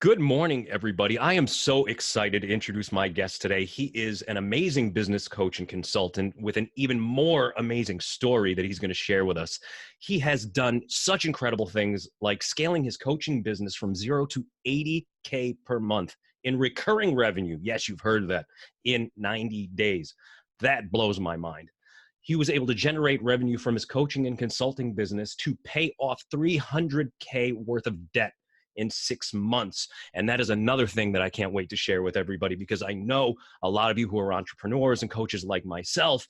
Good morning, everybody. I am so excited to introduce my guest today. He is an amazing business coach and consultant with an even more amazing story that he's going to share with us. He has done such incredible things like scaling his coaching business from 0 to 80K per month in recurring revenue. Yes, you've heard that, in 90 days. That blows my mind. He was able to generate revenue from his coaching and consulting business to pay off 300K worth of debt in 6 months. And that is another thing that I can't wait to share with everybody, because I know a lot of you who are entrepreneurs and coaches like myself,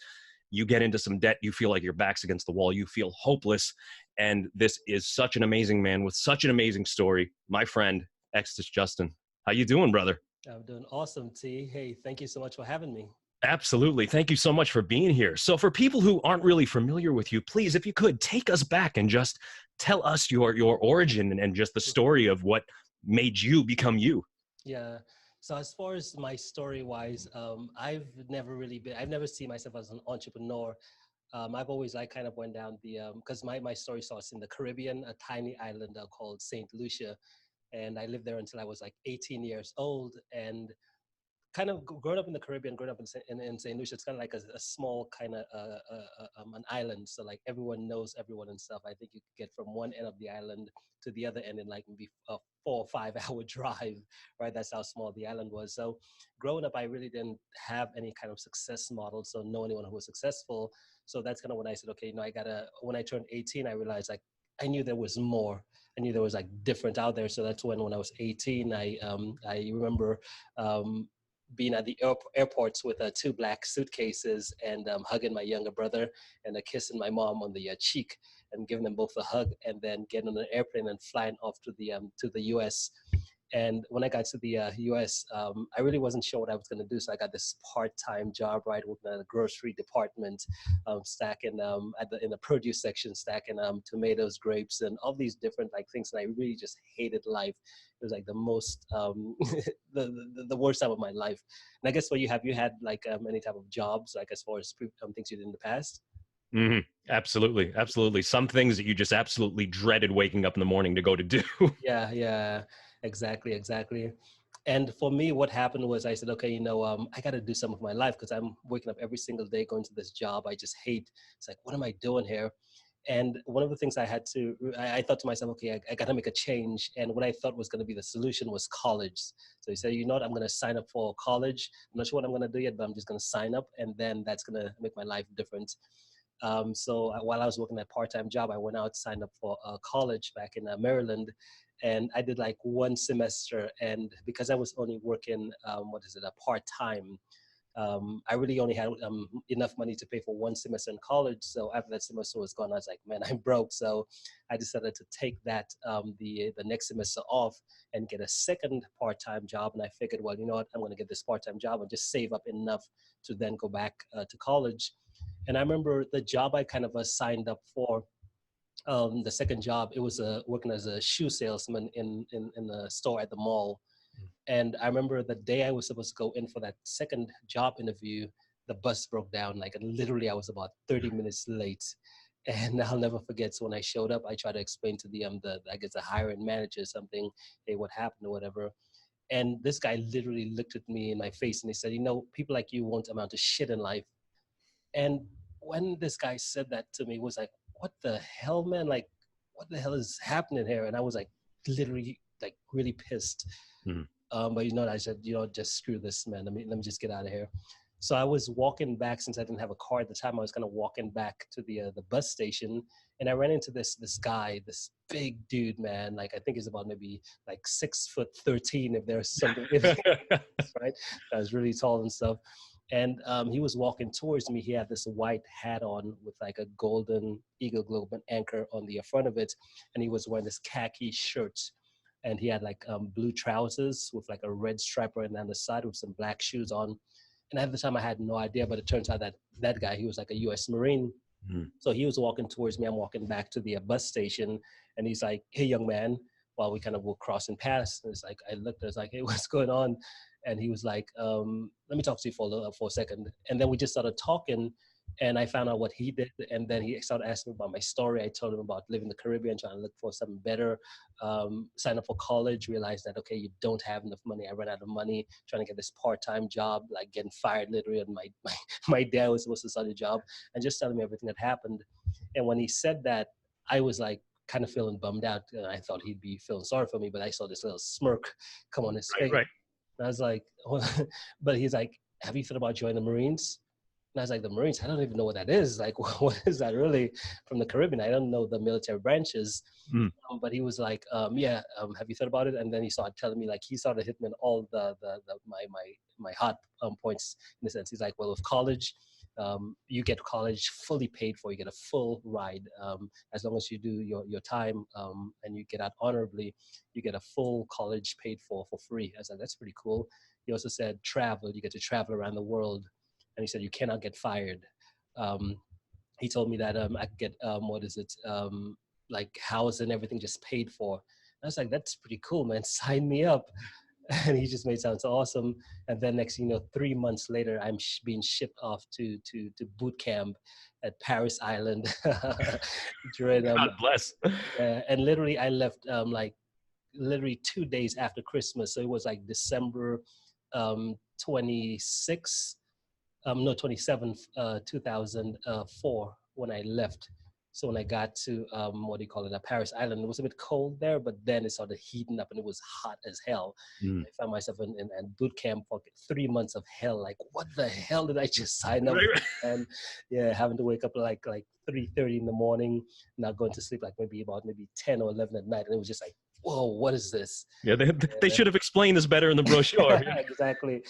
you get into some debt, you feel like your back's against the wall, you feel hopeless. And this is such an amazing man with such an amazing story. My friend, Extus Justin. How you doing, brother? I'm doing awesome, T. Hey, thank you so much for having me. Absolutely. Thank you so much for being here. So for people who aren't really familiar with you, please, if you could, take us back and just tell us your origin and just the story of what made you become you. Yeah. So as far as my story wise, I've never seen myself as an entrepreneur. I've always like kind of went down because my story starts in the Caribbean, a tiny island called Saint Lucia, and I lived there until I was like 18 years old. And kind of growing up in the Caribbean, growing up in St. Lucia, it's kind of like a small kind of an island. So like everyone knows everyone and stuff. I think you could get from one end of the island to the other end in like maybe a 4 or 5 hour drive, right? That's how small the island was. So growing up, I really didn't have any kind of success model. So know anyone who was successful. So that's kind of when I said, okay, when I turned 18, I realized like, I knew there was more. I knew there was like different out there. So that's when I was 18, I remember being at the airports with two black suitcases and hugging my younger brother and kissing my mom on the cheek and giving them both a hug, and then getting on an airplane and flying off to the US. And when I got to the US, I really wasn't sure what I was going to do. So I got this part-time job, right, working at a grocery department, stacking in the produce section, stacking tomatoes, grapes, and all these different like things. And I really just hated life. It was like the most, the worst time of my life. And I guess what you had like any type of jobs, like as far as things you did in the past. Mm-hmm. Absolutely. Absolutely. Some things that you just absolutely dreaded waking up in the morning to go to do. Yeah, exactly. And for me, what happened was I said, okay, I got to do some of my life because I'm waking up every single day going to this job I just hate. It's like, what am I doing here? And one of the things I thought to myself, okay, I got to make a change. And what I thought was going to be the solution was college. So he said, you know what, I'm going to sign up for college. I'm not sure what I'm going to do yet, but I'm just going to sign up. And then that's going to make my life different. While I was working that part-time job, I went out, signed up for college back in Maryland, and I did like one semester. And because I was only working, a part-time, I really only had enough money to pay for one semester in college. So after that semester was gone, I was like, man, I'm broke. So I decided to take the next semester off and get a second part-time job. And I figured, well, you know what, I'm going to get this part-time job and just save up enough to then go back to college. And I remember the job I kind of signed up for. The second job, it was working as a shoe salesman in the store at the mall. And I remember the day I was supposed to go in for that second job interview, the bus broke down. Like literally, I was about 30 minutes late. And I'll never forget. So when I showed up, I tried to explain to the I guess the hiring manager something, hey, what happened or whatever. And this guy literally looked at me in my face and he said, people like you won't amount to shit in life. And when this guy said that to me, it was like, what the hell, man? Like, what the hell is happening here? And I was like, literally, like, really pissed. Mhm. But I said, just screw this, man. Let me just get out of here. So I was walking back since I didn't have a car at the time. I was kind of walking back to the bus station, and I ran into this guy, this big dude, man. Like I think he's about maybe like 6'13", if there's something, if right. I was really tall and stuff. And he was walking towards me. He had this white hat on with like a golden Eagle Globe and anchor on the front of it. And he was wearing this khaki shirt. And he had like blue trousers with like a red stripe right down the side with some black shoes on. And at the time I had no idea, but it turns out that guy, he was like a US Marine. Mhm. So he was walking towards me. I'm walking back to the bus station, and he's like, "Hey, young man." While we kind of were crossing paths, and it's like I looked. I was like, "Hey, what's going on?" And he was like, "Let me talk to you for a second." And then we just started talking. And I found out what he did, and then he started asking me about my story. I told him about living in the Caribbean, trying to look for something better. Sign up for college, realized that okay, you don't have enough money. I ran out of money trying to get this part-time job, like getting fired literally. And my dad was supposed to start a job, and just telling me everything that happened. And when he said that, I was like kind of feeling bummed out. I thought he'd be feeling sorry for me, but I saw this little smirk come on his Right, face. right. And I was like, but he's like, have you thought about joining the Marines? And I was like, the Marines, I don't even know what that is. Like, what is that really from the Caribbean? I don't know the military branches. Mm. But he was like, yeah, have you thought about it? And then he started telling me, like, he started hitting me on all my hot points in the sense. He's like, well, with college, you get college fully paid for. You get a full ride as long as you do your time and you get out honorably. You get a full college paid for free. I was like, that's pretty cool. He also said, travel. You get to travel around the world. And he said, you cannot get fired. He told me that I could get, like house and everything just paid for. And I was like, that's pretty cool, man. Sign me up. And he just made it sound so awesome. And then next, 3 months later, I'm being shipped off to boot camp at Paris Island. During, God bless. and literally, I left like literally 2 days after Christmas. So it was like December 26th. No, 27th, 2004 when I left. So when I got to, Paris Island, it was a bit cold there, but then it started heating up and it was hot as hell. Mm. I found myself in boot camp for 3 months of hell. Like, what the hell did I just sign up Right, for? And yeah, having to wake up like 3:30 in the morning, not going to sleep like maybe 10 or 11 at night. And it was just like, whoa, what is this? Yeah, they should have explained this better in the brochure. Exactly.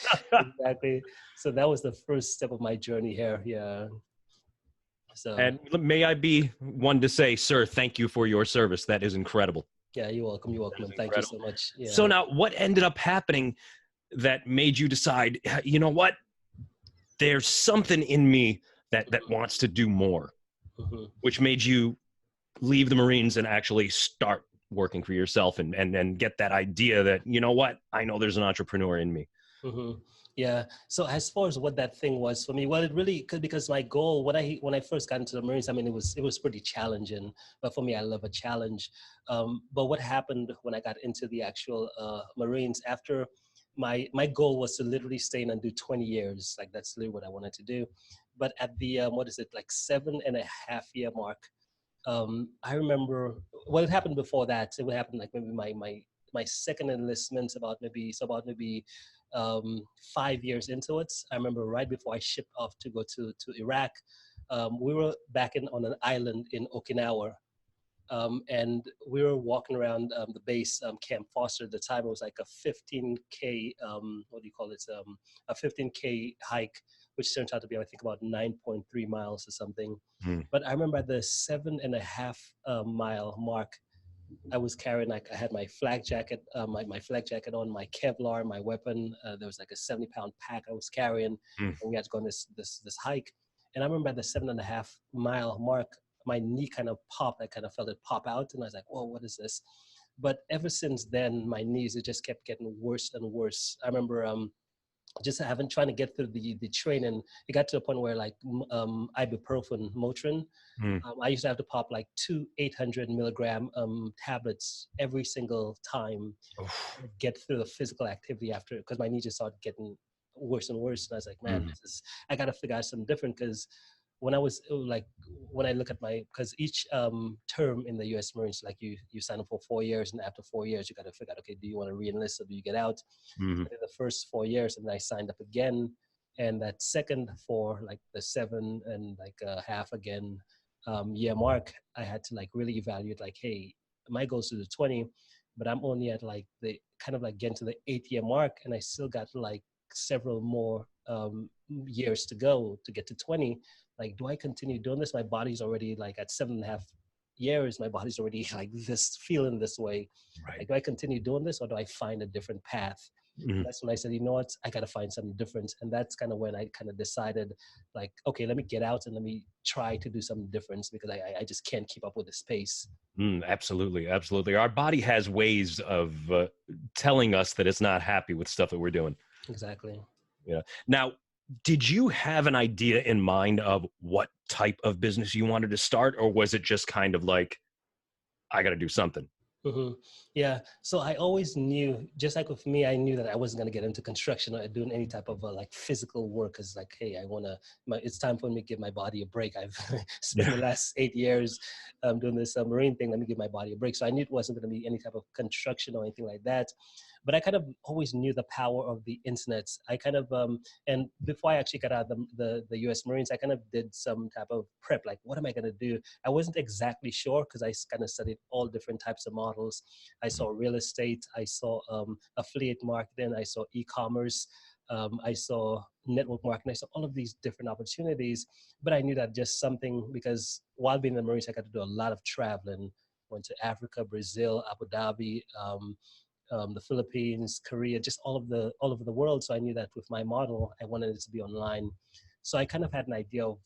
So that was the first step of my journey here. Yeah. So And may I be one to say, sir, thank you for your service. That is incredible. yeah, you're welcome. You're welcome. And thank you so much. Yeah. So now what ended up happening that made you decide, you know what? There's something in me that wants to do more, which made you leave the Marines and actually start working for yourself and get that idea that, you know what? I know there's an entrepreneur in me. Yeah. So as far as what that thing was for me, well, it really because my goal when I first got into the Marines, I mean, it was pretty challenging. But for me, I love a challenge. But what happened when I got into the actual Marines after my goal was to literally stay in and do 20 years. Like that's literally what I wanted to do. But at the 7.5 year mark, I remember what happened before that. It would happen like maybe my second enlistment about maybe 5 years into it. I remember right before I shipped off to go to Iraq, we were back on an island in Okinawa. And we were walking around the base, Camp Foster at the time. It was like a 15K, a 15K hike, which turned out to be, I think, about 9.3 miles or something. But I remember at the 7.5 mile mark, I was carrying, like, I had my flak jacket, my flak jacket on, my Kevlar, my weapon. There was like a 70-pound pack I was carrying, and we had to go on this hike. And I remember at the 7.5 mile mark, my knee kind of popped. I kind of felt it pop out, and I was like, "Whoa, what is this?" But ever since then, my knees, it just kept getting worse and worse. I remember just trying to get through the training. It got to a point where like ibuprofen, Motrin, I used to have to pop like 2 800 milligram tablets every single time to get through the physical activity after, because my knees just started getting worse and worse. And I was like, man, I got to figure out something different, because when I look at because each term in the U.S. Marines, like you sign up for 4 years, and after 4 years, you got to figure out, okay, do you want to re-enlist or do you get out? I did the first 4 years, and then I signed up again. And that second for like the 7.5 again year mark, I had to like really evaluate, like, hey, my goal is to do 20, but I'm only at like the kind of like getting to the 8-year mark, and I still got like several more years to go to get to 20. Like, do I continue doing this? My body's already like at 7.5 years, my body's already like this, feeling this way. Right. Like, do I continue doing this, or do I find a different path? That's when I said, you know what, I got to find something different. And that's kind of when I kind of decided, like, okay, let me get out and let me try to do something different, because I just can't keep up with this pace. Absolutely. Absolutely. Our body has ways of telling us that it's not happy with stuff that we're doing. Exactly. Yeah. Now, Did you have an idea in mind of what type of business you wanted to start, or was it just kind of like, I got to do something? hmm Yeah. So I always knew, just like with me, I knew that I wasn't going to get into construction or doing any type of like physical work. Cause like, hey, it's time for me to give my body a break. I've spent Yeah. the last 8 years doing this marine thing. Let me give my body a break. So I knew it wasn't going to be any type of construction or anything like that. But I kind of always knew the power of the internet. And before I actually got out of the US Marines, I kind of did some type of prep. Like, what am I going to do? I wasn't exactly sure because I kind of studied all different types of models. I saw real estate, I saw affiliate marketing, I saw e-commerce, I saw network marketing, I saw all of these different opportunities. But I knew that just something, because while being in the Marines, I got to do a lot of traveling. Went to Africa, Brazil, Abu Dhabi, the Philippines, Korea, just all over the world. So I knew that with my model, I wanted it to be online. So I kind of had an idea of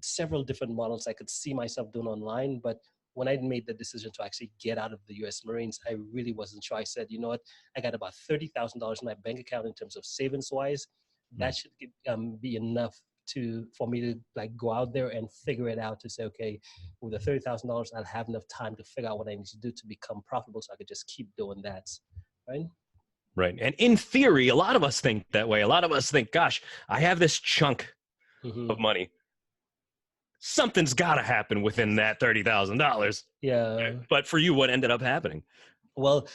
several different models I could see myself doing online. But when I made the decision to actually get out of the US Marines, I really wasn't sure. I said, you know what, I got about $30,000 in my bank account in terms of savings wise. That should be enough for me to like go out there and figure it out, to say, okay, with the $30,000, I'll have enough time to figure out what I need to do to become profitable, so I could just keep doing that. Right. Right. And in theory, a lot of us think that way. A lot of us think, gosh, I have this chunk of hmm money. Something's got to happen within that $30,000. Yeah. But for you, what ended up happening? Well,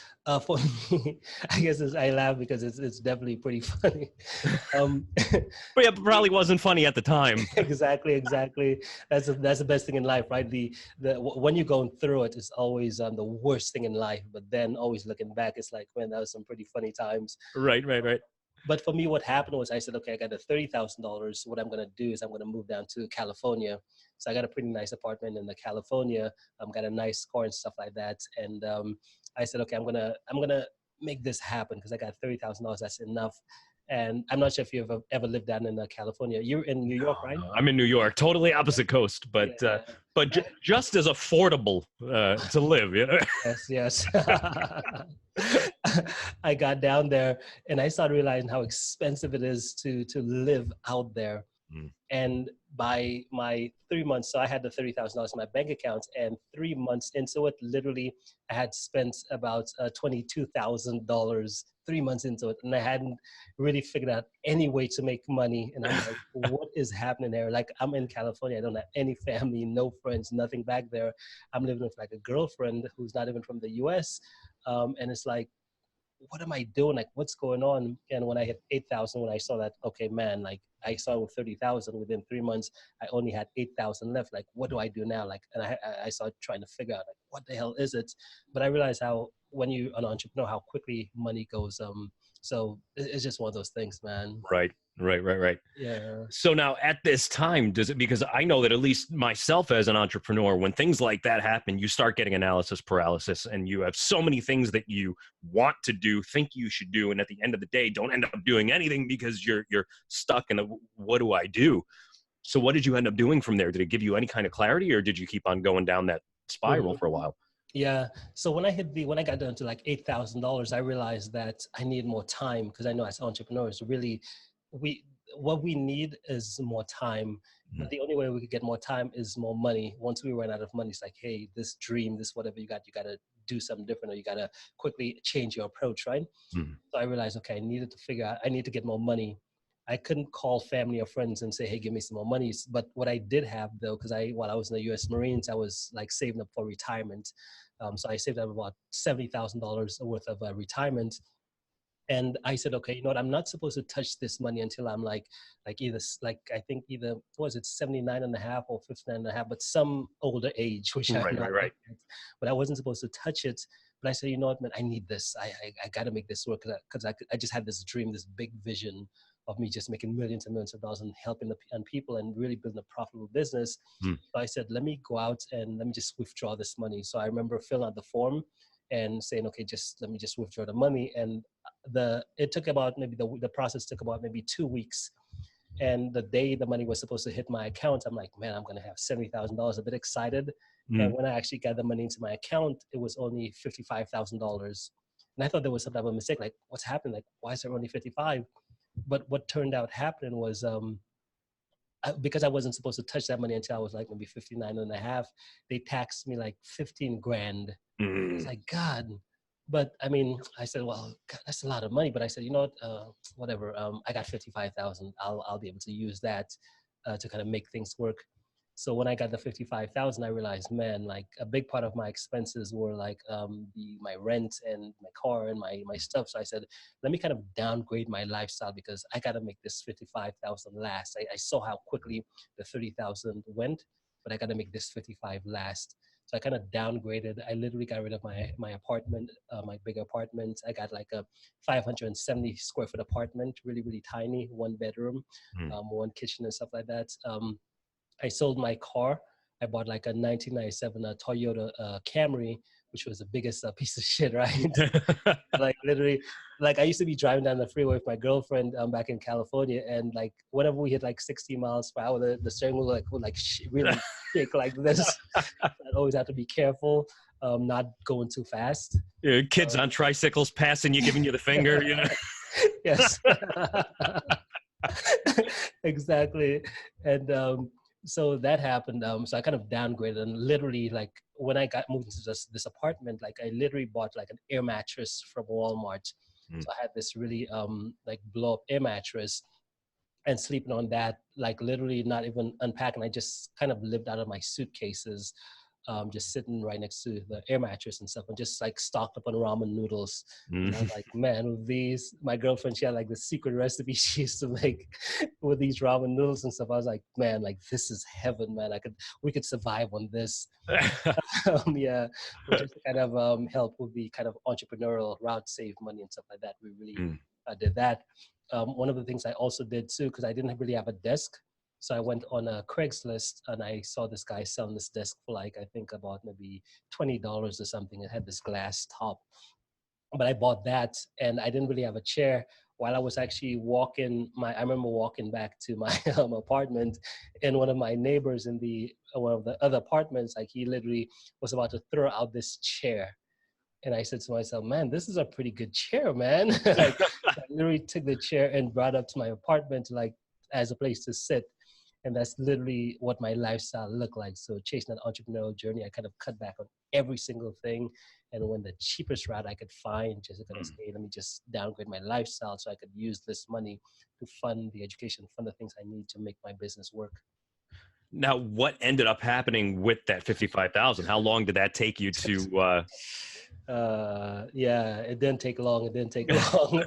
for me, I guess I laugh because it's definitely pretty funny. Um, But yeah, it probably wasn't funny at the time. exactly. That's the best thing in life, right? When you're going through it, it's always the worst thing in life. But then always looking back, it's like, man, that was some pretty funny times. Right, right, right. But for me, what happened was I said, okay, I got the $30,000. What I'm going to do is I'm going to move down to California. So I got a pretty nice apartment in the California. Got a nice car and stuff like that. And I said, okay, I'm gonna make this happen because I got $30,000. That's enough. And I'm not sure if you've ever lived down in California. You're in New York, No, right? no, I'm in New York, totally opposite coast, Yeah. but just as affordable to live. Yeah. Yes, yes. I got down there and I started realizing how expensive it is to live out there. Mm. And by my 3 months, so I had the $30,000 in my bank account, and 3 months into it, literally, I had spent about $22,000 3 months into it, and I hadn't really figured out any way to make money. And I'm like, what is happening there? Like, I'm in California, I don't have any family, no friends, nothing back there. I'm living with like a girlfriend who's not even from the U.S., and it's like, what am I doing? Like, what's going on? And when I hit 8,000, when I saw that, okay, man, like I saw with 30,000 within 3 months, I only had 8,000 left. Like, what do I do now? Like, and I started trying to figure out like, what the hell is it? But I realized how, when you're an entrepreneur, how quickly money goes. So it's just one of those things, man. Right, right, right, right. Yeah. So now at this time, does it, because I know that at least myself as an entrepreneur, when things like that happen, you start getting analysis paralysis and you have so many things that you want to do, think you should do. And at the end of the day, don't end up doing anything because you're stuck in a, what do I do? So what did you end up doing from there? Did it give you any kind of clarity or did you keep on going down that spiral Mhm. for a while? Yeah. So when I got down to like $8,000, I realized that I need more time, because I know as entrepreneurs, really, we what we need is more time. But Mhm. the only way we could get more time is more money. Once we run out of money, it's like, hey, this dream, this whatever you got to do something different, or you got to quickly change your approach, right? Mhm. So I realized, okay, I needed to figure out, I need to get more money. I couldn't call family or friends and say, hey, give me some more money. But what I did have though, because while I was in the US Marines, I was like saving up for retirement. So I saved up about $70,000 worth of retirement. And I said, okay, you know what? I'm not supposed to touch this money until I'm like I think either, what was it, 79 and a half or 59 and a half, but some older age, which I'm Right, not right, at right. yet. But I wasn't supposed to touch it. But I said, you know what, man, I need this. I got to make this work, because I just had this dream, this big vision of me just making millions and millions of dollars and helping and people and really building a profitable business. Mm. So I said, let me go out and let me just withdraw this money. So I remember filling out the form and saying, okay, just let me just withdraw the money. And it took about maybe the process took about maybe 2 weeks. And the day the money was supposed to hit my account, I'm like, man, I'm gonna have $70,000. A bit excited. And Mm. when I actually got the money into my account, it was only $55,000. And I thought there was some type of mistake. Like, what's happened? Like, why is there only 55? But what turned out happening was, because I wasn't supposed to touch that money until I was like maybe 59 and a half, they taxed me like 15 grand. It's Mm. like, God. But I mean, I said, well, God, that's a lot of money. But I said, you know what, whatever. I got 55,000. I'll be able to use that to kind of make things work. So when I got the 55,000, I realized, man, like a big part of my expenses were like my rent and my car and my stuff. So I said, let me kind of downgrade my lifestyle because I got to make this 55,000 last. I saw how quickly the 30,000 went, but I got to make this 55 last. So I kind of downgraded. I literally got rid of my apartment, my big apartment. I got like a 570 square foot apartment, really, really tiny, one bedroom, Mm. one kitchen and stuff like that. I sold my car. I bought like a 1997 Toyota Camry, which was the biggest piece of shit, right? Like literally, like I used to be driving down the freeway with my girlfriend back in California, and like whenever we hit like 60 miles per hour, the steering wheel would really shake like this. I always have to be careful, not going too fast. Yeah, kids Um, on tricycles passing you, giving you the finger, you know. yes, exactly. And so that happened. So I kind of downgraded, and literally, like when I got moved into this apartment, like I literally bought like an air mattress from Walmart. Mm. So I had this really like blow up air mattress and sleeping on that, like literally not even unpacking. I just kind of lived out of my suitcases, just sitting right next to the air mattress and stuff, and just like stocked up on ramen noodles. And I was Mm. like, man, with these, my girlfriend, she had like the secret recipe she used to make with these ramen noodles and stuff. I was like, man, like this is heaven, man. We could survive on this. Yeah, but just to kind of help with the kind of entrepreneurial route, save money and stuff like that. We really Mm. did that. One of the things I also did too, because I didn't really have a desk, so I went on a Craigslist and I saw this guy selling this desk for like I think about maybe $20 or something. It had this glass top, but I bought that and I didn't really have a chair. While I was actually I remember walking back to my apartment, and one of my neighbors in the one of the other apartments, like he literally was about to throw out this chair, and I said to myself, man, this is a pretty good chair, man. Like I literally took the chair and brought it up to my apartment, like as a place to sit. And that's literally what my lifestyle looked like. So chasing that entrepreneurial journey, I kind of cut back on every single thing. And when the cheapest route I could find, just kind of say, hey, let me just downgrade my lifestyle so I could use this money to fund the education, fund the things I need to make my business work. Now, what ended up happening with that 55,000? How long did that take you to Yeah, it didn't take long. It didn't take long.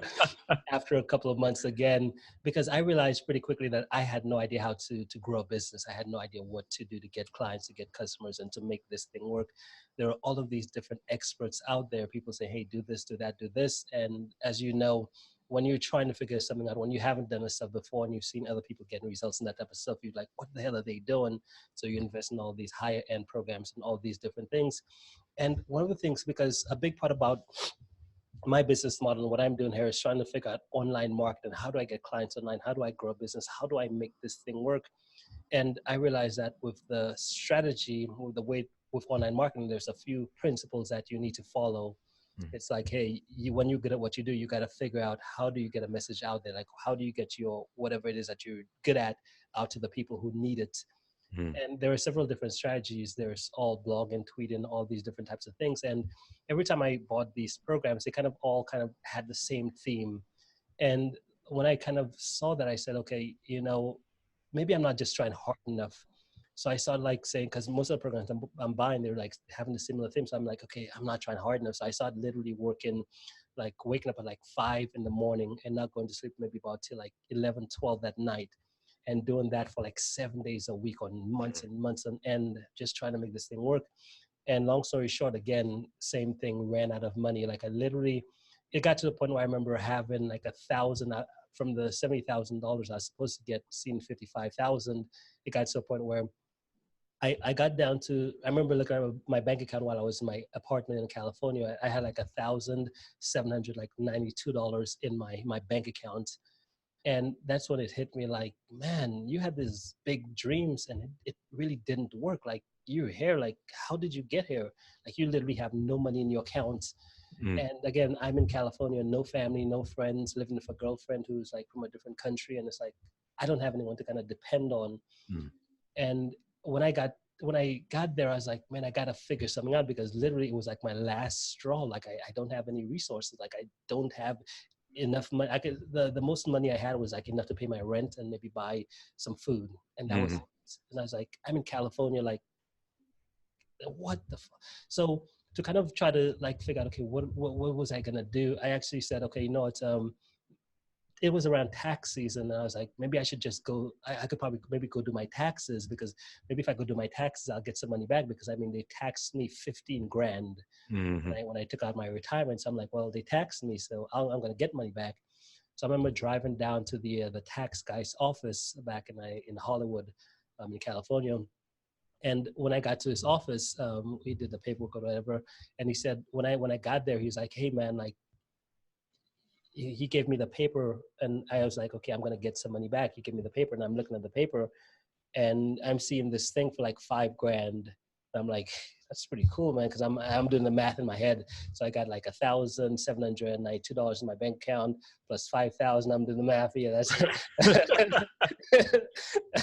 After a couple of months again, because I realized pretty quickly that I had no idea how to grow a business. I had no idea what to do to get clients, to get customers, and to make this thing work. There are all of these different experts out there. People say, hey, do this, do that, do this. And as you know, when you're trying to figure something out, when you haven't done this stuff before and you've seen other people getting results and that type of stuff, you're like, what the hell are they doing? So you invest in all these higher end programs and all these different things. And one of the things, because a big part about my business model and what I'm doing here is trying to figure out online marketing. How do I get clients online? How do I grow a business? How do I make this thing work? And I realized that with the strategy, with the way with online marketing, there's a few principles that you need to follow. Mm. It's like, hey, when you're good at what you do, you got to figure out how do you get a message out there? Like, how do you get your whatever it is that you're good at out to the people who need it? Mm. And there are several different strategies. There's all blogging, tweeting, all these different types of things. And every time I bought these programs, they kind of all kind of had the same theme. And when I kind of saw that, I said, okay, maybe I'm not just trying hard enough. So I started like saying, because most of the programs I'm buying, they're like having a similar theme. So I'm like, okay, I'm not trying hard enough. So I started literally working, like waking up at like 5 in the morning and not going to sleep maybe about till like 11, 12 at night, and doing that for like 7 days a week on months and months on end, just trying to make this thing work. And long story short, again, same thing, ran out of money. Like I literally, it got to the point where I remember having like 1,000 from the $70,000 I was supposed to get, seeing 55,000. It got to a point where I got down to, I remember looking at my bank account while I was in my apartment in California. I had like $1,700, like $92 in my bank account. And that's when it hit me like, man, you had these big dreams and it really didn't work. Like you're here, like, how did you get here? Like you literally have no money in your account. Mm. And again, I'm in California, no family, no friends, living with a girlfriend who's like from a different country. And it's like, I don't have anyone to kind of depend on. Mm. And when I got there, I was like, man, I gotta figure something out, because literally it was like my last straw. Like I don't have any resources. Like I don't have enough money. The most money I had was like enough to pay my rent and maybe buy some food, and that was Mm. it. And I was like, I'm in California, like what the fuck? So to kind of try to like figure out, okay, what was I gonna do? I actually said, okay, it was around tax season, and I was like, maybe I should just go. I could probably maybe go do my taxes, because maybe if I go do my taxes, I'll get some money back, because I mean they taxed me 15 grand Mm. when I took out my retirement. So I'm like, well, they taxed me, so I'm gonna get money back. So I remember driving down to the tax guy's office back in Hollywood, in California. And when I got to his office, we did the paperwork or whatever, and he said when I got there, he's like, hey man, like he gave me the paper, and I was like, okay, I'm gonna get some money back. He gave me the paper, and I'm looking at the paper, and I'm seeing this thing for like 5 grand. I'm like, that's pretty cool, man, because I'm doing the math in my head. So I got like $1,792 in my bank account plus 5,000. I'm doing the math. Yeah,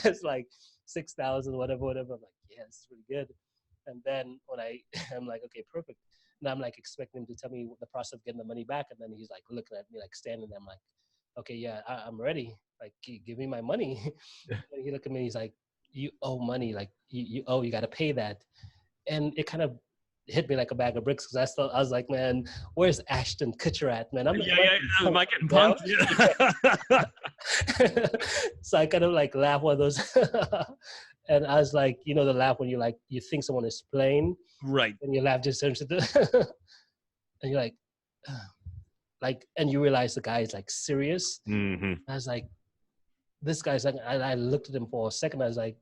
that's like 6,000, whatever. I'm like, yeah, this is pretty good. And then when I'm like, okay, perfect. And I'm like expecting him to tell me the process of getting the money back. And then he's like looking at me, like standing there. I'm like, okay, yeah, I'm ready. Like, give me my money. And he looked at me, he's like, you owe money. Like, you got to pay that. And it kind of hit me like a bag of bricks, because I was like, man, where's Ashton Kutcher at, man? Yeah, yeah. Am I getting now. punked? Yeah. So I kind of like laugh one of those. And I was like, the laugh when you think someone is playing, Right. and you laugh just and you're like, and you realize the guy is like serious. Mm-hmm. I was like, this guy's like, I looked at him for a second. I was like,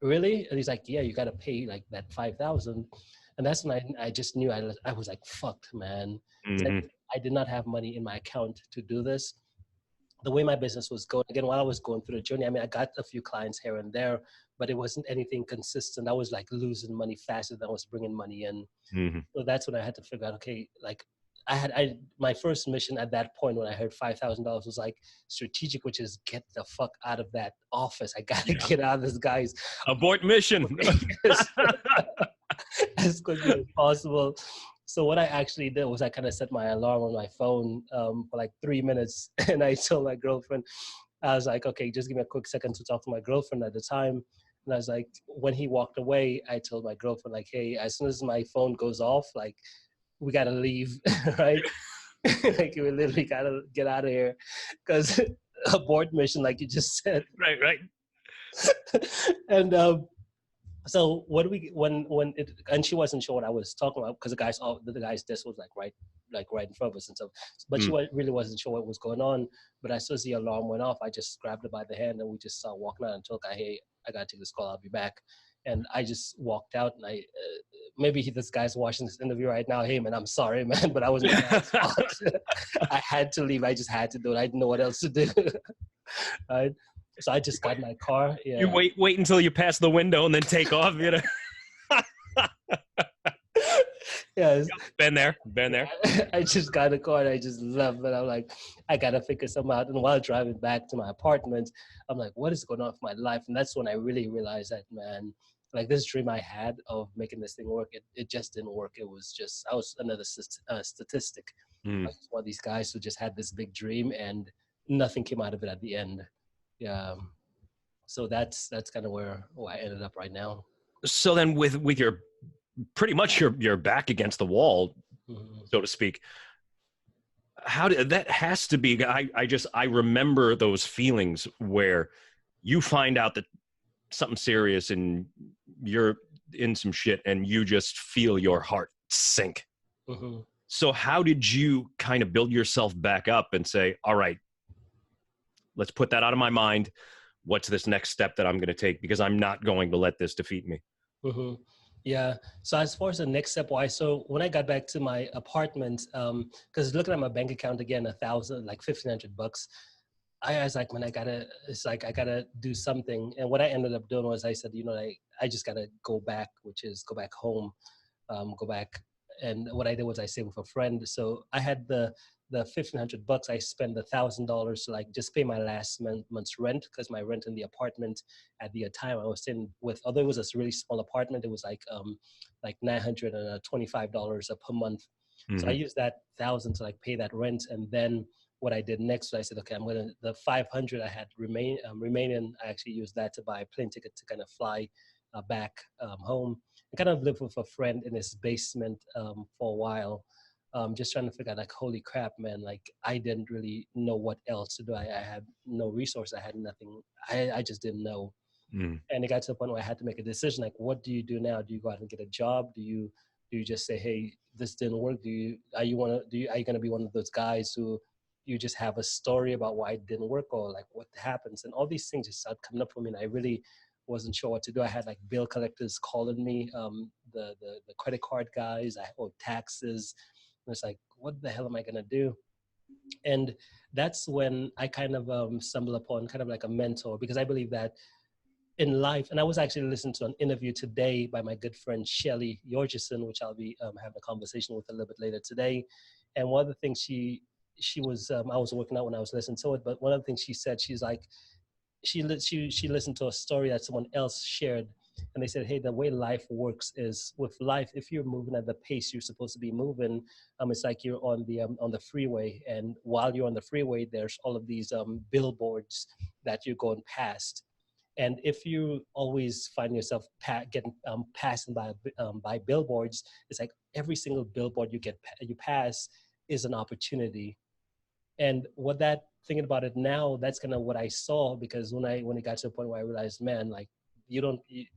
really? And he's like, yeah, you got to pay like that 5,000. And that's when I just knew I was like, fucked, man. Mm-hmm. I did not have money in my account to do this. The way my business was going, again, while I was going through the journey, I mean, I got a few clients here and there, but it wasn't anything consistent. I was like losing money faster than I was bringing money in. Mm-hmm. So that's when I had to figure out, okay, like my first mission at that point when I heard $5,000 was like strategic, which is get the fuck out of that office. I gotta get out of this guy's Abort mission. as quickly as possible. So what I actually did was I kind of set my alarm on my phone for like 3 minutes, and I told my girlfriend, I was like, okay, just give me a quick second to talk to my girlfriend at the time. And I was like, when he walked away, I told my girlfriend, like, hey, as soon as my phone goes off, like, we gotta leave, right? Like, we literally gotta get out of here, because abort mission, like you just said. Right. And so what do we when it, and she wasn't sure what I was talking about, because the guy's desk was right in front of us and stuff, but she really wasn't sure what was going on. But as soon as the alarm went off, I just grabbed her by the hand, and we just started walking out and told her, hey, I gotta take this call, I'll be back. And I just walked out, and I maybe this guy's watching this interview right now. Hey man, I'm sorry, man, but I was in the right spot. I had to leave. I just had to do it. I didn't know what else to do. Right? So I just got in my car. Yeah. You wait until you pass the window and then take off. Yeah. Been there. I just got in the car and I just left. But I'm like, I gotta figure something out. And while driving back to my apartment, I'm like, what is going on with my life? And that's when I really realized that, man, like this dream I had of making this thing work, it just didn't work. It was just, I was another statistic. I was one of these guys who just had this big dream and nothing came out of it at the end. Yeah. So that's kind of where I ended up right now. So then with your pretty much your back against the wall, so to speak, how did that has to be, I remember those feelings where you find out that something serious and you're in some shit and you just feel your heart sink. So how did you kind of build yourself back up and say, all right, let's put that out of my mind. What's this next step that I'm going to take? Because I'm not going to let this defeat me. Yeah. So as far as the next step wise, so when I got back to my apartment, because looking at my bank account again, $1,500, I was like, man, I gotta do something. And what I ended up doing was I said, I just gotta go back, which is go back home, go back and what I did was I saved with a friend. So I had the $1,500. I spent $1,000 to like just pay my last month's rent, because my rent in the apartment at the time I was in with, although it was a really small apartment, it was like $925 per month. So I Hmm. used that thousand to like pay that rent, and then what I did next, I said, okay, I'm gonna, the 500 I had remaining, I actually used that to buy a plane ticket to kind of fly back home, and kind of live with a friend in his basement for a while, just trying to figure out like, holy crap, man, like I didn't really know what else to do. I had no resource, I had nothing, I just didn't know. Mm. And it got to the point where I had to make a decision, like, what do you do now? Do you go out and get a job? Do you just say, hey, this didn't work? Are you going to be one of those guys who you just have a story about why it didn't work, or like what happens? And all these things just started coming up for me, and I really wasn't sure what to do. I had like bill collectors calling me, the credit card guys, I owed taxes. And it's like, what the hell am I going to do? And that's when I kind of stumbled upon kind of like a mentor, because I believe that in life, and I was actually listening to an interview today by my good friend Shelly Yorgeson, which I'll be having a conversation with a little bit later today. And one of the things she was I was working out when I was listening to it, but one of the things she said, she's like, she listened to a story that someone else shared, and they said, hey, the way life works is, with life, if you're moving at the pace you're supposed to be moving, it's like you're on the freeway, and while you're on the freeway, there's all of these billboards that you're going past. And if you always find yourself getting passing by billboards, it's like every single billboard you pass is an opportunity. And what that, thinking about it now, that's kind of what I saw, because when it got to the point where I realized, man, like,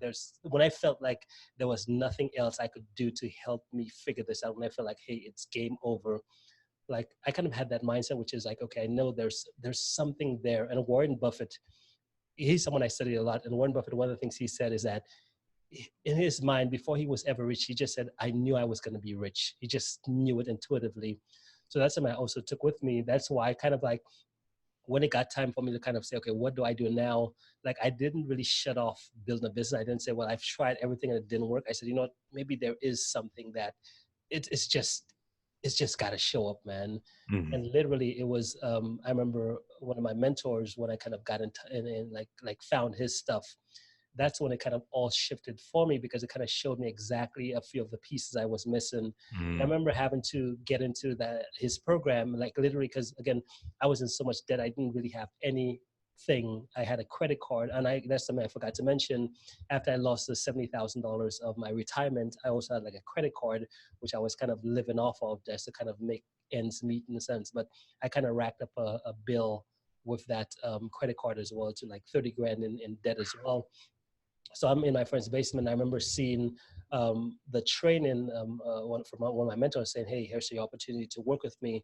there's, when I felt like there was nothing else I could do to help me figure this out, when I felt like, hey, it's game over, like I kind of had that mindset, which is like, okay, I know there's something there. And Warren Buffett, he's someone I studied a lot. And Warren Buffett, one of the things he said is that in his mind, before he was ever rich, he just said, I knew I was going to be rich. He just knew it intuitively. So that's something I also took with me. That's why I kind of like, when it got time for me to kind of say, okay, what do I do now? Like, I didn't really shut off building a business. I didn't say, well, I've tried everything and it didn't work. I said, you know what, maybe there is something that it's just got to show up, man. Mm. And literally it was, I remember one of my mentors, when I kind of got in like found his stuff, that's when it kind of all shifted for me, because it kind of showed me exactly a few of the pieces I was missing. I Mm. remember having to get into his program, like literally, because again, I was in so much debt. I didn't really have anything. I had a credit card, and that's something I forgot to mention. After I lost the $70,000 of my retirement, I also had like a credit card, which I was kind of living off of just to kind of make ends meet in a sense. But I kind of racked up a bill with that credit card as well, to like 30 grand in debt as well. So I'm in my friend's basement. I remember seeing the training, from one of my mentors saying, hey, here's the opportunity to work with me.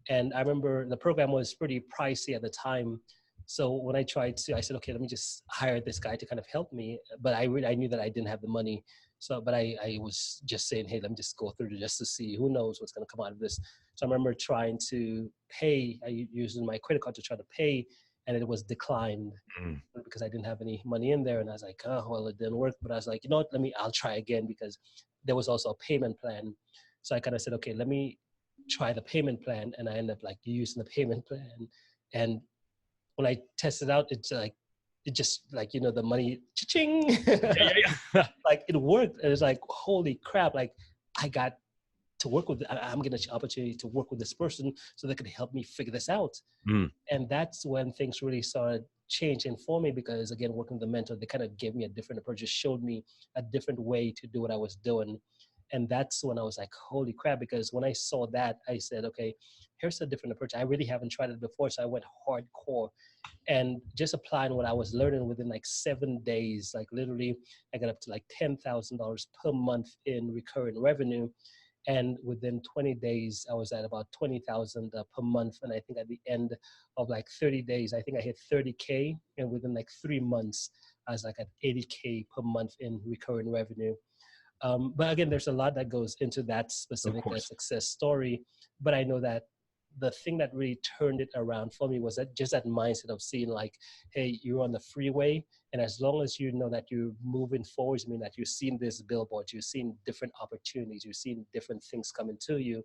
And I remember the program was pretty pricey at the time. So when I said, okay, let me just hire this guy to kind of help me. But I knew that I didn't have the money. So, but I was just saying, hey, let me just go through it just to see, who knows what's going to come out of this. So I remember trying to pay, using my credit card to try to pay, and it was declined Mm. because I didn't have any money in there. And I was like, oh, well, it didn't work. But I was like, you know what, I'll try again, because there was also a payment plan. So I kind of said, okay, let me try the payment plan. And I ended up like using the payment plan. And when I tested out, it's like, it just like, the money, cha-ching, Yeah, yeah, yeah. like it worked. And it's like, holy crap. Like I got to work with, I'm getting an opportunity to work with this person so they could help me figure this out. Mm. And that's when things really started changing for me, because again, working with the mentor, they kind of gave me a different approach, just showed me a different way to do what I was doing. And that's when I was like, holy crap, because when I saw that, I said, okay, here's a different approach. I really haven't tried it before. So I went hardcore and just applying what I was learning within like 7 days. Like literally, I got up to like $10,000 per month in recurring revenue. And within 20 days, I was at about 20,000 per month. And I think at the end of like 30 days, I think I hit 30K. And within like 3 months, I was like at 80K per month in recurring revenue. But again, there's a lot that goes into that Of specific course. success story. But I know that the thing that really turned it around for me was that just that mindset of seeing like, hey, you're on the freeway, and as long as you know that you're moving forward, I mean that you're seeing this billboard, you're seeing different opportunities, you're seeing different things coming to you.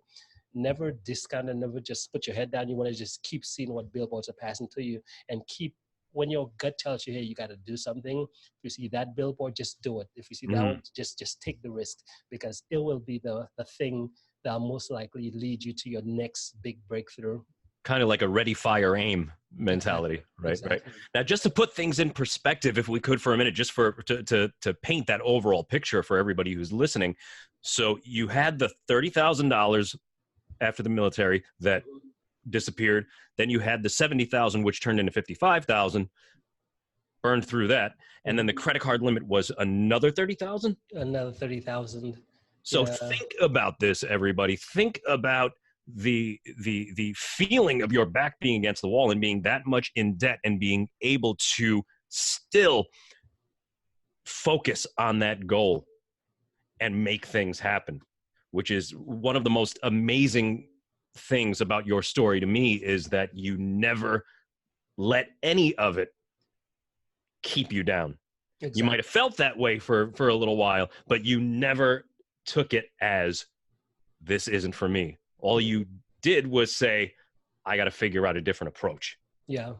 Never discount and never just put your head down. You want to just keep seeing what billboards are passing to you, and keep, when your gut tells you, hey, you got to do something. If you see that billboard, just do it. If you see that one, just take the risk, because it will be the thing that will most likely lead you to your next big breakthrough. Kind of like a ready, fire, aim mentality, Exactly. right? Exactly. Right. Now, just to put things in perspective, if we could for a minute, just to paint that overall picture for everybody who's listening. So you had the $30,000 after the military that disappeared. Then you had the 70,000, which turned into 55,000, burned through that. And then the credit card limit was another 30,000. Another 30,000. So Yeah. think about this, everybody. Think about the feeling of your back being against the wall and being that much in debt and being able to still focus on that goal and make things happen, which is one of the most amazing things about your story to me, is that you never let any of it keep you down. Exactly. You might have felt that way for a little while, but you never took it as, this isn't for me. All you did was say, I got to figure out a different approach. Yeah.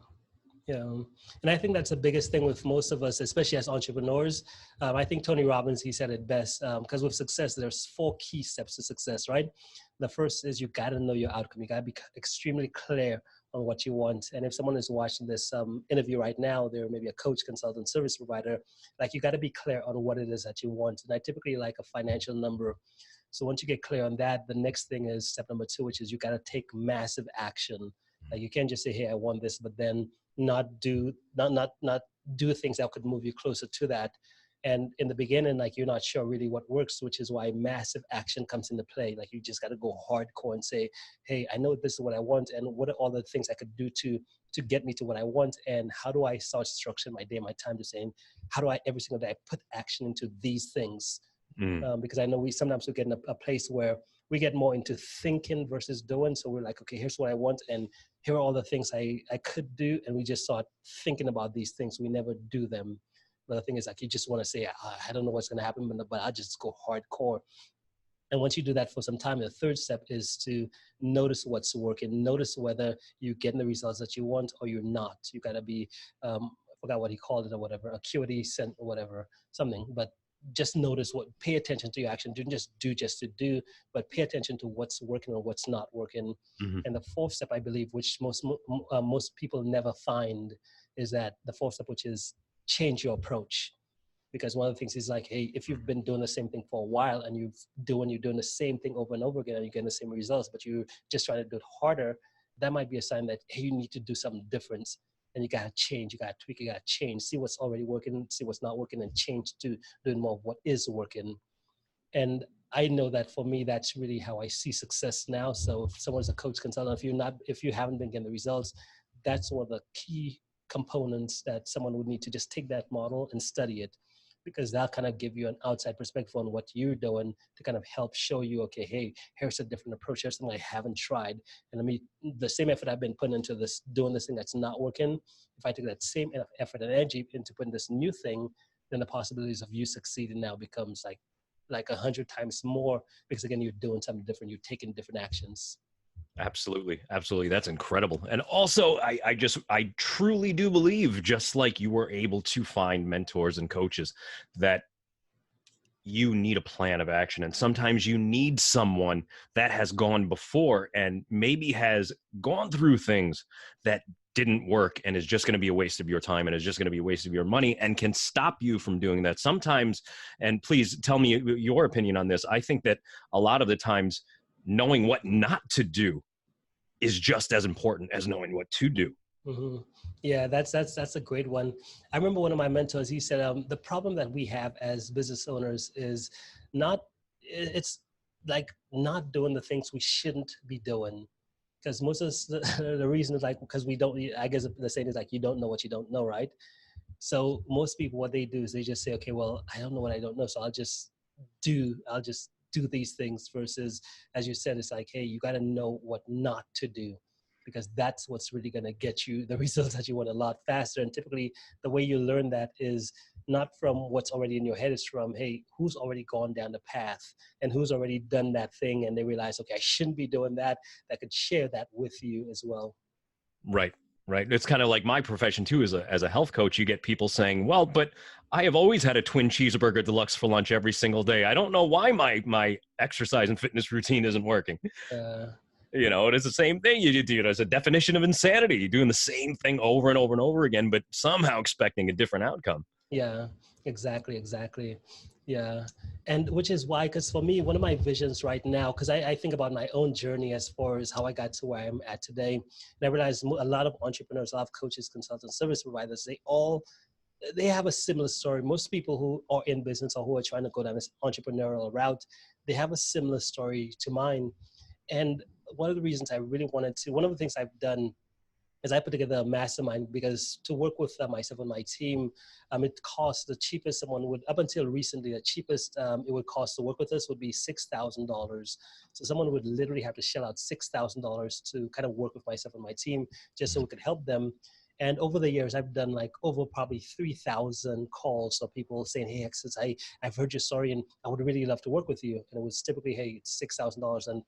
Yeah. And I think that's the biggest thing with most of us, especially as entrepreneurs. I think Tony Robbins, he said it best, because with success, there's 4 key steps to success, right? The first is you got to know your outcome. You got to be extremely clear on what you want. And if someone is watching this interview right now, they're maybe a coach, consultant, service provider, like you got to be clear on what it is that you want. And I typically like a financial number. So once you get clear on that, the next thing is step number 2, which is you got to take massive action. Like you can't just say, hey, I want this, but then not do things that could move you closer to that. And in the beginning, like you're not sure really what works, which is why massive action comes into play. Like you just got to go hardcore and say, hey, I know this is what I want, and what are all the things I could do to get me to what I want, and how do I start structuring my day, my time, to saying, how do I every single day put action into these things? Because I know we sometimes get in a place where we get more into thinking versus doing. So we're like, okay, here's what I want, and here are all the things I could do, and we just start thinking about these things. We never do them. Another thing is like you just want to say, I don't know what's going to happen, but I just go hardcore. And once you do that for some time, the third step is to notice what's working. Notice whether you're getting the results that you want or you're not. You got to be, I forgot what he called it or whatever, acuity, scent, or whatever, something. But just notice pay attention to your action. Don't just do just to do, but pay attention to what's working or what's not working. And the fourth step, I believe, which most people never find, is that the fourth step, which is change your approach. Because one of the things is like, hey, if you've been doing the same thing for a while and you're doing the same thing over and over again and you're getting the same results, but you're just trying to do it harder, that might be a sign that, hey, you need to do something different. And you got to change, you got to tweak, you got to change, see what's already working, see what's not working, and change to doing more of what is working. And I know that for me, that's really how I see success now. So if someone's a coach, consultant, if you haven't been getting the results, that's one of the key components that someone would need to just take that model and study it, because that'll kind of give you an outside perspective on what you're doing to kind of help show you, okay, hey, here's a different approach. Here's something I haven't tried. And the same effort I've been putting into this, doing this thing that's not working, if I take that same effort and energy into putting this new thing, then the possibilities of you succeeding now becomes like 100 times more, because again, you're doing something different. You're taking different actions. Absolutely. Absolutely. That's incredible. And also, I truly do believe, just like you were able to find mentors and coaches, that you need a plan of action. And sometimes you need someone that has gone before and maybe has gone through things that didn't work and is just going to be a waste of your time and is just going to be a waste of your money and can stop you from doing that sometimes. And please tell me your opinion on this. I think that a lot of the times knowing what not to do is just as important as knowing what to do. Mm-hmm. Yeah, that's a great one. I remember one of my mentors, he said, the problem that we have as business owners is it's like not doing the things we shouldn't be doing. Because most of the reason is like, because we don't, I guess the saying is like, you don't know what you don't know, right? So most people, what they do is they just say, okay, well, I don't know what I don't know. So I'll just do these things versus, as you said, it's like, hey, you got to know what not to do, because that's what's really going to get you the results that you want a lot faster. And typically the way you learn that is not from what's already in your head, it's from, hey, who's already gone down the path and who's already done that thing, and they realize, okay, I shouldn't be doing that, that could share that with you as well. Right. Right. It's kind of like my profession too. As a health coach, you get people saying, "Well, but I have always had a twin cheeseburger deluxe for lunch every single day. I don't know why my exercise and fitness routine isn't working." uh, It is the same thing. You do it as a definition of insanity. You're doing the same thing over and over and over again, but somehow expecting a different outcome. Yeah, exactly. Yeah. And which is why, because for me, one of my visions right now, because I think about my own journey as far as how I got to where I'm at today. And I realize a lot of entrepreneurs, a lot of coaches, consultants, service providers, they have a similar story. Most people who are in business or who are trying to go down this entrepreneurial route, they have a similar story to mine. And one of the reasons I really wanted to, one of the things I've done is I put together a mastermind, because to work with myself and my team, it costs the cheapest someone would, up until recently, the cheapest it would cost to work with us would be $6,000. So someone would literally have to shell out $6,000 to kind of work with myself and my team just so we could help them. And over the years, I've done like over probably 3,000 calls of people saying, hey, Extus, I've heard your story and I would really love to work with you. And it was typically, hey, it's $6,000. And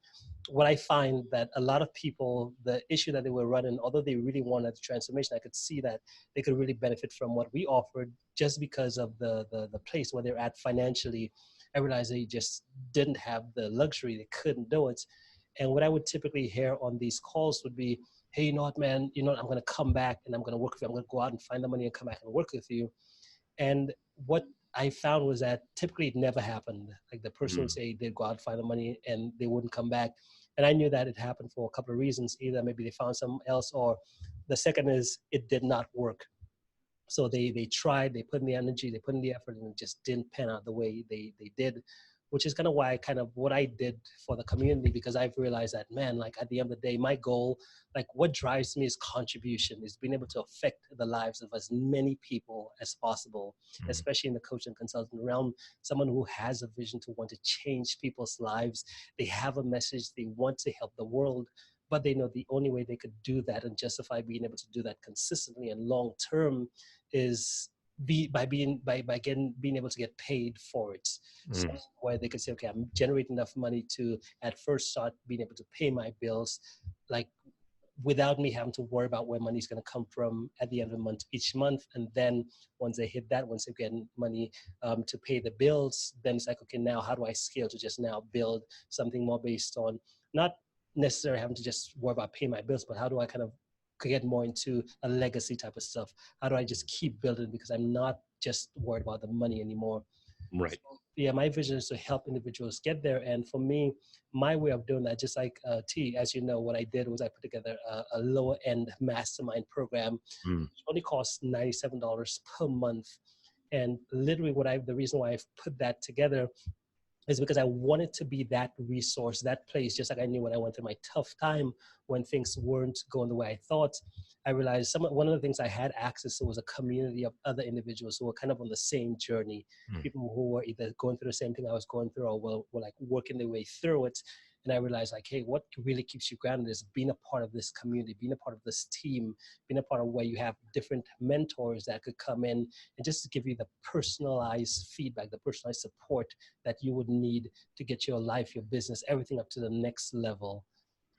what I find that a lot of people, the issue that they were running, although they really wanted the transformation, I could see that they could really benefit from what we offered just because of the place where they're at financially. I realized they just didn't have the luxury, they couldn't do it. And what I would typically hear on these calls would be, hey, you know what, man, I'm going to come back and I'm going to work with you. I'm going to go out and find the money and come back and work with you. And what I found was that typically it never happened. Like the person would say they'd go out, find the money, and they wouldn't come back. And I knew that it happened for a couple of reasons. Either maybe they found something else, or the second is it did not work. So they tried, they put in the energy, they put in the effort, and it just didn't pan out the way they did, which is kind of why what I did for the community, because I've realized that, man, like at the end of the day, my goal, like what drives me is contribution, is being able to affect the lives of as many people as possible, especially in the coach and consultant realm. Someone who has a vision to want to change people's lives, they have a message, they want to help the world, but they know the only way they could do that and justify being able to do that consistently and long term is being able to get paid for it. So where they could say, okay, I'm generating enough money to at first start being able to pay my bills, like without me having to worry about where money's going to come from at the end of the month each month. And then once they hit that, once they get money to pay the bills, then it's like, okay, now how do I scale to just now build something more based on not necessarily having to just worry about paying my bills, but how do I kind of get more into a legacy type of stuff? How do I just keep building, because I'm not just worried about the money anymore? Right. So, yeah, my vision is to help individuals get there. And for me, my way of doing that, just like T, as you know, what I did was I put together a lower end mastermind program, which only costs $97 per month. And literally the reason why I've put that together is because I wanted to be that resource, that place, just like I knew when I went through my tough time, when things weren't going the way I thought. I realized one of the things I had access to was a community of other individuals who were kind of on the same journey, people who were either going through the same thing I was going through, or were like working their way through it. And I realized, like, hey, what really keeps you grounded is being a part of this community, being a part of this team, being a part of where you have different mentors that could come in and just to give you the personalized feedback, the personalized support that you would need to get your life, your business, everything up to the next level.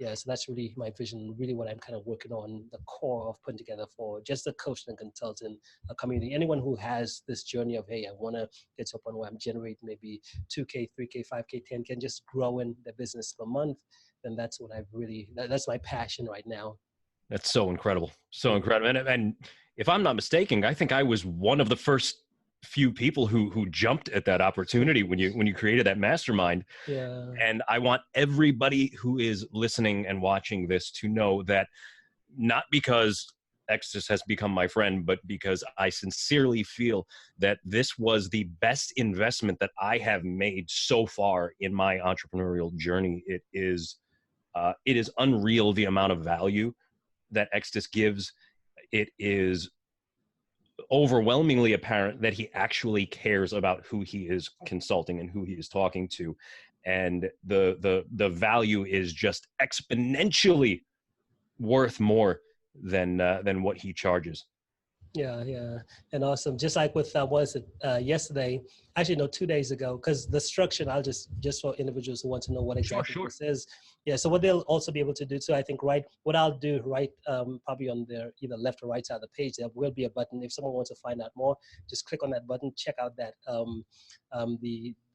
Yeah, so that's really my vision, really what I'm kind of working on, the core of putting together for just the coach and consultant community. Anyone who has this journey of, hey, I want to get to a point where I'm generating maybe 2K, 3K, 5K, 10K, just growing their business per month, then that's what that's my passion right now. That's so incredible. So incredible. And if I'm not mistaken, I think I was one of the first few people who jumped at that opportunity when you created that mastermind. Yeah. And I want everybody who is listening and watching this to know that not because Extus has become my friend, but because I sincerely feel that this was the best investment that I have made so far in my entrepreneurial journey. It is unreal the amount of value that Extus gives. It is overwhelmingly apparent that he actually cares about who he is consulting and who he is talking to. and the value is just exponentially worth more than what he charges. Yeah, yeah, and awesome. Just like with was it yesterday? Actually, no, 2 days ago. Because the structure, I'll just for individuals who want to know what Sure, exactly sure. this is. Yeah. So what they'll also be able to do too, I think, right? What I'll do, right? Probably on their either left or right side of the page, there will be a button. If someone wants to find out more, just click on that button. Check out that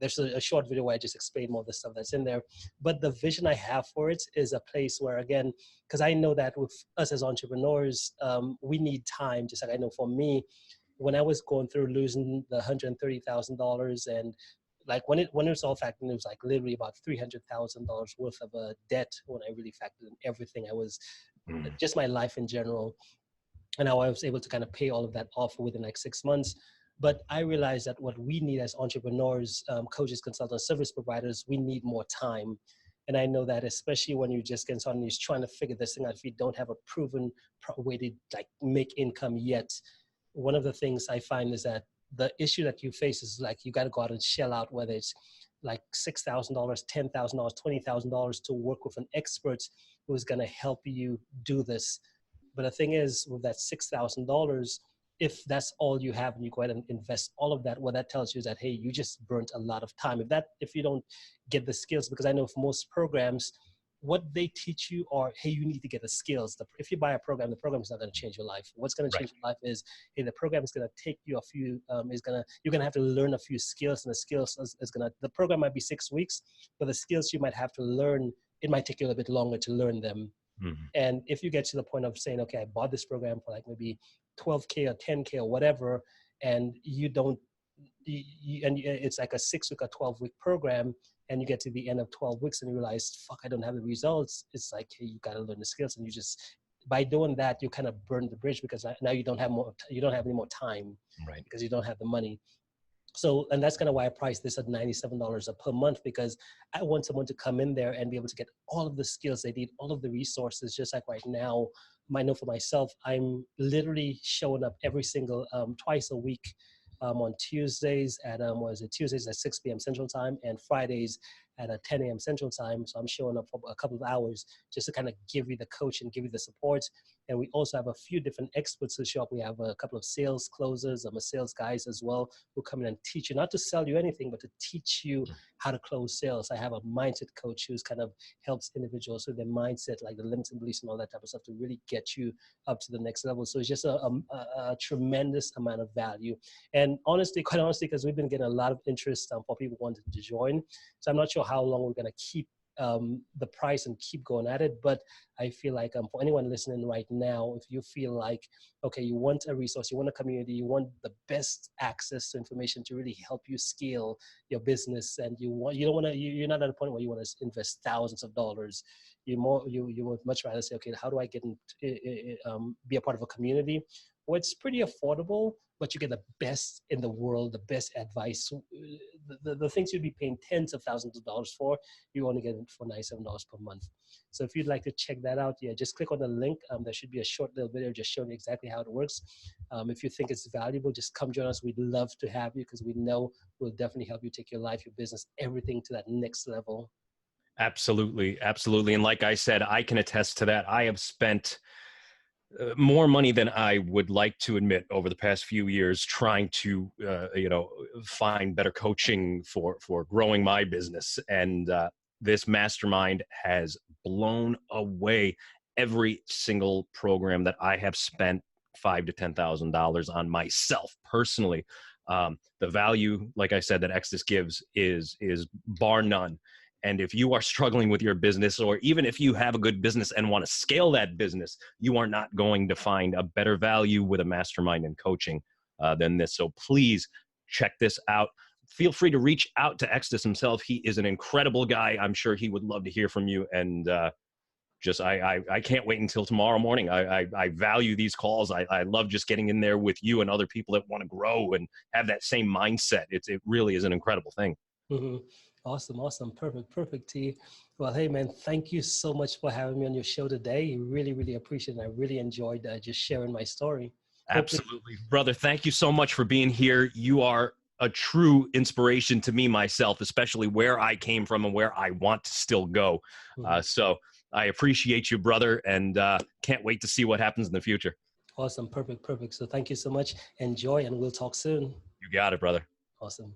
there's a short video where I just explain more of the stuff that's in there. But the vision I have for it is a place where, again, because I know that with us as entrepreneurs, we need time. Just like I know for me, when I was going through losing the $130,000 and like when it was all factored in, it was like literally about $300,000 worth of a debt when I really factored in everything. I was Mm. just my life in general, and how I was able to kind of pay all of that off within like 6 months. But I realized that what we need as entrepreneurs, coaches, consultants, service providers, we need more time. And I know that especially when you're just getting started and you're trying to figure this thing out, if you don't have a proven way to like make income yet, one of the things I find is that the issue that you face is like you got to go out and shell out, whether it's like $6,000, $10,000, $20,000 to work with an expert who is going to help you do this. But the thing is, with that $6,000, if that's all you have and you go ahead and invest all of that, what that tells you is that, hey, you just burnt a lot of time. If you don't get the skills, because I know for most programs, what they teach you are, hey, you need to get the skills. If you buy a program, the program is not going to change your life. What's going to Right. change your life is, hey, the program is going to take you a few, you're going to have to learn a few skills, and the skills is going to, the program might be 6 weeks, but the skills you might have to learn, it might take you a little bit longer to learn them. Mhm. And if you get to the point of saying, okay, I bought this program for like maybe 12K or 10K or whatever, and you don't, it's like a 6 week or 12 week program, and you get to the end of 12 weeks and you realize, fuck, I don't have the results. It's like, hey, you got to learn the skills, and you just, by doing that, you kind of burn the bridge, because now you don't have any more time Right. because you don't have the money. So, and that's kind of why I priced this at $97 per month, because I want someone to come in there and be able to get all of the skills they need, all of the resources. Just like right now, I know for myself, I'm literally showing up every single twice a week, on Tuesdays at Tuesdays at 6 p.m. Central Time, and Fridays at 10 a.m. Central Time. So I'm showing up for a couple of hours just to kind of give you the coach and give you the support. And we also have a few different experts who show up. We have a couple of sales closers, a sales guys as well, who come in and teach you, not to sell you anything, but to teach you how to close sales. I have a mindset coach who's kind of helps individuals with their mindset, like the limits and beliefs and all that type of stuff, to really get you up to the next level. So it's just a tremendous amount of value. And honestly, quite honestly, because we've been getting a lot of interest for people wanting to join. So I'm not sure how long we're going to keep the price and keep going at it. But I feel like for anyone listening right now, if you feel like, okay, you want a resource, you want a community, you want the best access to information to really help you scale your business, and you're not at a point where you want to invest thousands of dollars. You would much rather say, okay, how do I get be a part of a community where it's pretty affordable, but you get the best in the world, the best advice. The things you'd be paying tens of thousands of dollars for, you only get it for $97 per month. So if you'd like to check that out, yeah, just click on the link. There should be a short little video just showing you exactly how it works. If you think it's valuable, just come join us. We'd love to have you, because we know we'll definitely help you take your life, your business, everything to that next level. Absolutely, absolutely. And like I said, I can attest to that. I have spent more money than I would like to admit over the past few years trying to, find better coaching for growing my business. And this mastermind has blown away every single program that I have spent $5,000 to $10,000 on myself personally. The value, like I said, that Extus gives is bar none. And if you are struggling with your business, or even if you have a good business and want to scale that business, you are not going to find a better value with a mastermind and coaching than this. So please check this out. Feel free to reach out to Extus himself. He is an incredible guy. I'm sure he would love to hear from you. And I can't wait until tomorrow morning. I value these calls. I love just getting in there with you and other people that want to grow and have that same mindset. It really is an incredible thing. Mm-hmm. Awesome. Perfect, T. Well, hey, man, thank you so much for having me on your show today. Really, really appreciate it. I really enjoyed just sharing my story. Hopefully, Absolutely. Brother, thank you so much for being here. You are a true inspiration to me myself, especially where I came from and where I want to still go. Mhm. So I appreciate you, brother, and can't wait to see what happens in the future. Awesome. Perfect. Perfect. So thank you so much. Enjoy, and we'll talk soon. You got it, brother. Awesome.